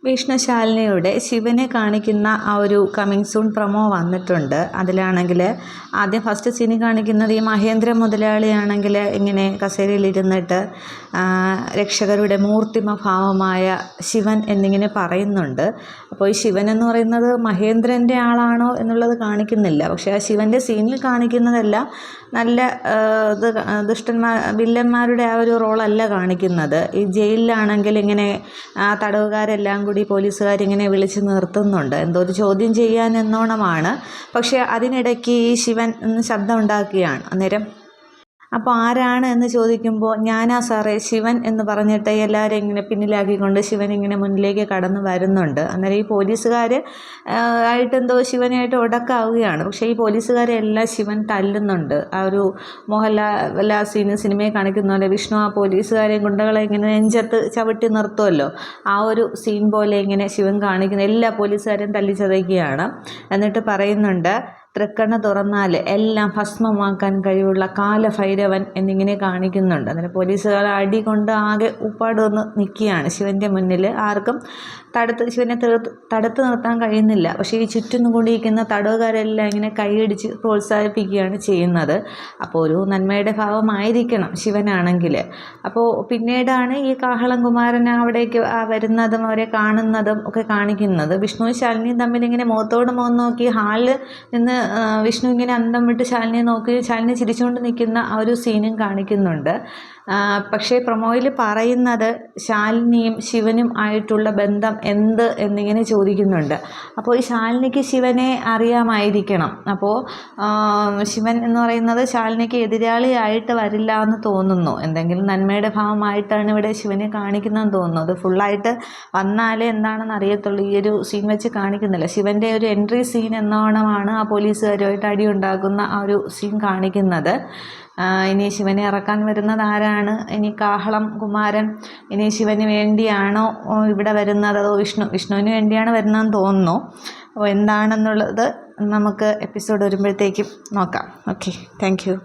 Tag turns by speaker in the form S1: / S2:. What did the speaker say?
S1: വിഷ്ണുശാലിനിയുടെ ശിവനെ കാണിക്കുന്ന ആ ഒരു കമ്മിങ് സൂൺ പ്രൊമോ വന്നിട്ടുണ്ട്. അതിലാണെങ്കിൽ ആദ്യം ഫസ്റ്റ് സീനിൽ കാണിക്കുന്നത് ഈ മഹേന്ദ്ര മുതലാളിയാണെങ്കിൽ ഇങ്ങനെ കസേരയിലിരുന്നിട്ട് രക്ഷകരുടെ മൂർത്തിമ ഭാവമായ ശിവൻ എന്നിങ്ങനെ പറയുന്നുണ്ട്. അപ്പോൾ ഈ ശിവൻ എന്ന് പറയുന്നത് മഹേന്ദ്രൻ്റെ ആളാണോ എന്നുള്ളത് കാണിക്കുന്നില്ല. പക്ഷേ ആ ശിവൻ്റെ സീനിൽ കാണിക്കുന്നതെല്ലാം നല്ല വില്ലന്മാരുടെ ആ ഒരു റോളല്ല കാണിക്കുന്നത്. ഈ ജയിലിലാണെങ്കിൽ ഇങ്ങനെ തടവുകാരെല്ലാം കൂടി പോലീസുകാരിങ്ങനെ വിളിച്ച് നിർത്തുന്നുണ്ട്, എന്തോ ഒരു ചോദ്യം ചെയ്യാൻ എന്നോണമാണ്. പക്ഷേ അതിനിടയ്ക്ക് ഈ ശിവൻ ശബ്ദം ഉണ്ടാക്കുകയാണ്. അന്നേരം അപ്പോൾ ആരാണ് എന്ന് ചോദിക്കുമ്പോൾ ഞാനാ സാറേ ശിവൻ എന്ന് പറഞ്ഞിട്ട് എല്ലാവരും ഇങ്ങനെ പിന്നിലാക്കിക്കൊണ്ട് ശിവൻ ഇങ്ങനെ മുന്നിലേക്ക് കടന്നു വരുന്നുണ്ട്. അന്നേരം ഈ പോലീസുകാർ ആയിട്ടെന്തോ ശിവനായിട്ട് ഉടക്കാവുകയാണ്. പക്ഷേ ഈ പോലീസുകാരെ എല്ലാം ശിവൻ തല്ലുന്നുണ്ട്. ആ ഒരു മോഹൻലാൽ സിനിമയെ കാണിക്കുന്ന പോലെ വിഷ്ണു ആ പോലീസുകാരെയും ഗുണ്ടകളെ ഇങ്ങനെ നെഞ്ചത്ത് ചവിട്ടി നിർത്തുമല്ലോ, ആ ഒരു സീൻ പോലെ ഇങ്ങനെ ശിവൻ കാണിക്കുന്ന എല്ലാ പോലീസുകാരെയും തല്ലിച്ചതയ്ക്കുകയാണ്. എന്നിട്ട് പറയുന്നുണ്ട്, തൃക്കണ്ണ തുറന്നാൽ എല്ലാം ഭസ്മമാക്കാൻ കഴിവുള്ള കാലഭൈരവൻ എന്നിങ്ങനെ കാണിക്കുന്നുണ്ട്. അതിന് പോലീസുകാർ അടി കൊണ്ട് ആകെ ഉപ്പാട് വന്ന് നിൽക്കുകയാണ് ശിവൻ്റെ മുന്നിൽ. ആർക്കും ശിവനെ തടുത്ത് നിർത്താൻ കഴിയുന്നില്ല. പക്ഷേ ഈ ചുറ്റും കൂടിയിരിക്കുന്ന തടവുകാരെല്ലാം ഇങ്ങനെ കൈയടിച്ച് പ്രോത്സാഹിപ്പിക്കുകയാണ് ചെയ്യുന്നത്. അപ്പോൾ ഒരു നന്മയുടെ ഭാവമായിരിക്കണം ശിവനാണെങ്കിൽ. അപ്പോൾ പിന്നീടാണ് ഈ കാഹളം കുമാരൻ അവിടേക്ക് വരുന്നതും അവരെ കാണുന്നതും ഒക്കെ കാണിക്കുന്നത്. വിഷ്ണു ശാലിനിയും തമ്മിൽ ഇങ്ങനെ മുഖത്തോട് മുഖം നോക്കി ഹാളിൽ നിന്ന് വിഷ്ണു ഇങ്ങനെ അന്തം വിട്ട് ശാലിനിയെ നോക്കി ശാലിനി ചിരിച്ചുകൊണ്ട് നിൽക്കുന്ന ആ ഒരു സീനും കാണിക്കുന്നുണ്ട്. പക്ഷേ പ്രൊമോയിൽ പറയുന്നത് ശാലിനിയും ശിവനും ആയിട്ടുള്ള ബന്ധം എന്ത് എന്നിങ്ങനെ ചോദിക്കുന്നുണ്ട്. അപ്പോൾ ഈ ശാലിനിക്ക് ശിവനെ അറിയാമായിരിക്കണം. അപ്പോൾ ശിവൻ എന്ന് പറയുന്നത് ശാലിനിക്ക് എതിരാളിയായിട്ട് വരില്ല എന്ന് തോന്നുന്നു. എന്തെങ്കിലും നന്മയുടെ ഭാവമായിട്ടാണ് ഇവിടെ ശിവനെ കാണിക്കുന്നതെന്ന് തോന്നുന്നു. അത് ഫുള്ളായിട്ട് വന്നാലേ എന്താണെന്ന് അറിയത്തുള്ളൂ. ഈ ഒരു സീൻ വെച്ച് കാണിക്കുന്നില്ല. ശിവൻ്റെ ഒരു എൻട്രി സീൻ എന്നോണമാണ് ആ പോലീസുകാരുമായിട്ട് അടി ഉണ്ടാക്കുന്ന ആ ഒരു സീൻ കാണിക്കുന്നത്. ഇനി ശിവനെ ഇറക്കാൻ വരുന്നത് ആരാണ്? ഇനി കാഹളം കുമാരൻ ഇനി ശിവന് വേണ്ടിയാണോ ഇവിടെ വരുന്നത്, അതോ വിഷ്ണുവിന് വേണ്ടിയാണ് വരുന്നതെന്ന് തോന്നുന്നു. അപ്പോൾ എന്താണെന്നുള്ളത് നമുക്ക് എപ്പിസോഡ് വരുമ്പോഴത്തേക്കും നോക്കാം. Okay, thank you.